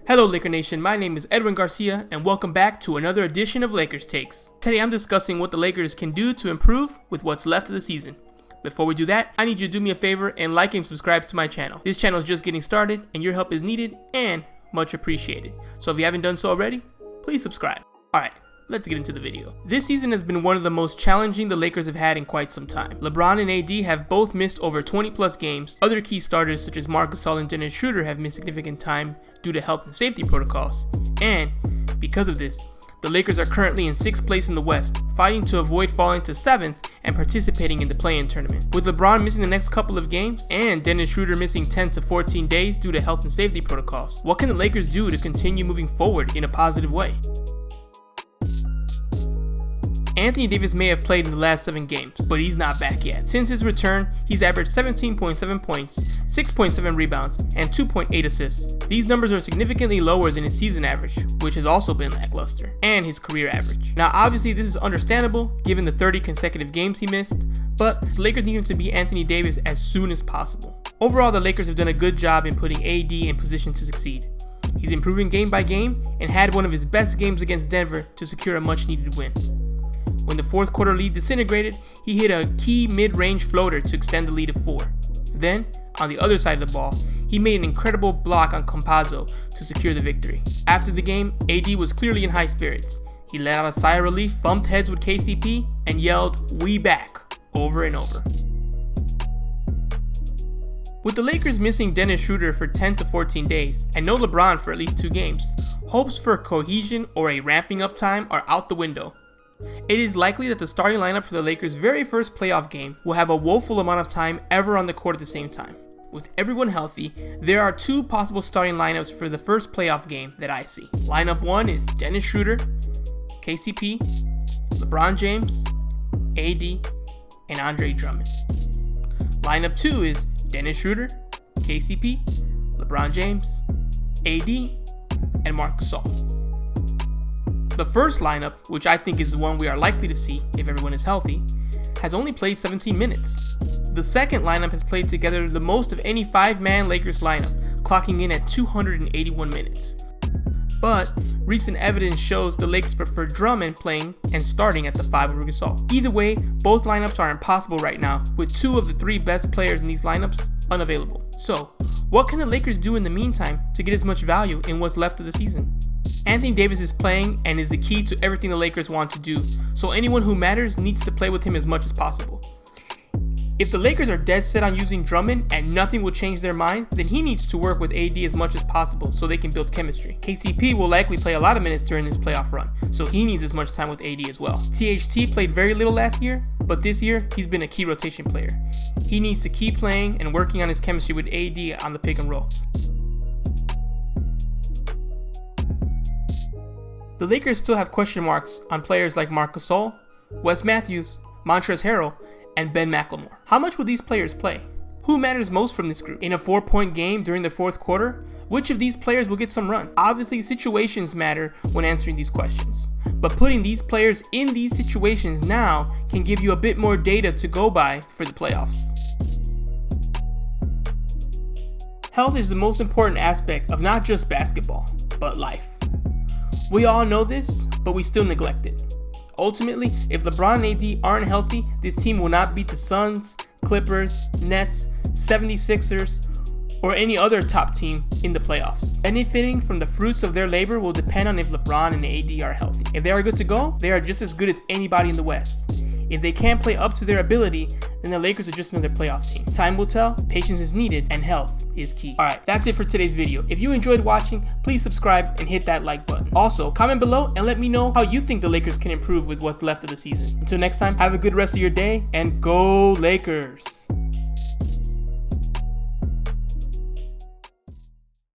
Hello Laker Nation, my name is Edwin Garcia and welcome back to another edition of Lakers Takes. Today I'm discussing what the Lakers can do to improve with what's left of the season. Before we do that, I need you to do me a favor and like and subscribe to my channel. This channel is just getting started and your help is needed and much appreciated. So if you haven't done so already, please subscribe. Alright, let's get into the video. This season has been one of the most challenging the Lakers have had in quite some time. LeBron and AD have both missed over 20 plus games. Other key starters such as Marc Gasol and Dennis Schroeder have missed significant time due to health and safety protocols. And because of this, the Lakers are currently in 6th place in the West, fighting to avoid falling to 7th and participating in the play-in tournament. With LeBron missing the next couple of games and Dennis Schroeder missing 10 to 14 days due to health and safety protocols, what can the Lakers do to continue moving forward in a positive way? Anthony Davis may have played in the last 7 games, but he's not back yet. Since his return, he's averaged 17.7 points, 6.7 rebounds, and 2.8 assists. These numbers are significantly lower than his season average, which has also been lackluster, and his career average. Now obviously this is understandable given the 30 consecutive games he missed, but the Lakers need him to be Anthony Davis as soon as possible. Overall, the Lakers have done a good job in putting AD in position to succeed. He's improving game by game and had one of his best games against Denver to secure a much needed win. When the fourth quarter lead disintegrated, he hit a key mid-range floater to extend the lead to 4. Then, on the other side of the ball, he made an incredible block on Campazzo to secure the victory. After the game, AD was clearly in high spirits. He let out a sigh of relief, bumped heads with KCP, and yelled, "We back," over and over. With the Lakers missing Dennis Schroeder for 10 to 14 days, and no LeBron for at least 2 games, hopes for cohesion or a ramping up time are out the window. It is likely that the starting lineup for the Lakers' very first playoff game will have a woeful amount of time ever on the court at the same time. With everyone healthy, there are 2 possible starting lineups for the first playoff game that I see. Lineup 1 is Dennis Schroeder, KCP, LeBron James, AD, and Andre Drummond. Lineup 2 is Dennis Schroeder, KCP, LeBron James, AD, and Marc Gasol. The first lineup, which I think is the one we are likely to see if everyone is healthy, has only played 17 minutes. The second lineup has played together the most of any 5-man Lakers lineup, clocking in at 281 minutes. But recent evidence shows the Lakers prefer Drummond playing and starting at the 5 over Gasol. Either way, both lineups are impossible right now, with 2 of the 3 best players in these lineups unavailable. So, what can the Lakers do in the meantime to get as much value in what's left of the season? Anthony Davis is playing and is the key to everything the Lakers want to do, so anyone who matters needs to play with him as much as possible. If the Lakers are dead set on using Drummond and nothing will change their mind, then he needs to work with AD as much as possible so they can build chemistry. KCP will likely play a lot of minutes during this playoff run, so he needs as much time with AD as well. THT played very little last year, but this year he's been a key rotation player. He needs to keep playing and working on his chemistry with AD on the pick and roll. The Lakers still have question marks on players like Marc Gasol, Wes Matthews, Montrezl Harrell, and Ben McLemore. How much will these players play? Who matters most from this group? In a 4-point game during the fourth quarter, which of these players will get some run? Obviously, situations matter when answering these questions, but putting these players in these situations now can give you a bit more data to go by for the playoffs. Health is the most important aspect of not just basketball, but life. We all know this, but we still neglect it. Ultimately, if LeBron and AD aren't healthy, this team will not beat the Suns, Clippers, Nets, 76ers, or any other top team in the playoffs. Benefiting from the fruits of their labor will depend on if LeBron and AD are healthy. If they are good to go, they are just as good as anybody in the West. If they can't play up to their ability, then the Lakers are just another playoff team. Time will tell, patience is needed, and health is key. Alright, that's it for today's video. If you enjoyed watching, please subscribe and hit that like button. Also, comment below and let me know how you think the Lakers can improve with what's left of the season. Until next time, have a good rest of your day, and go Lakers!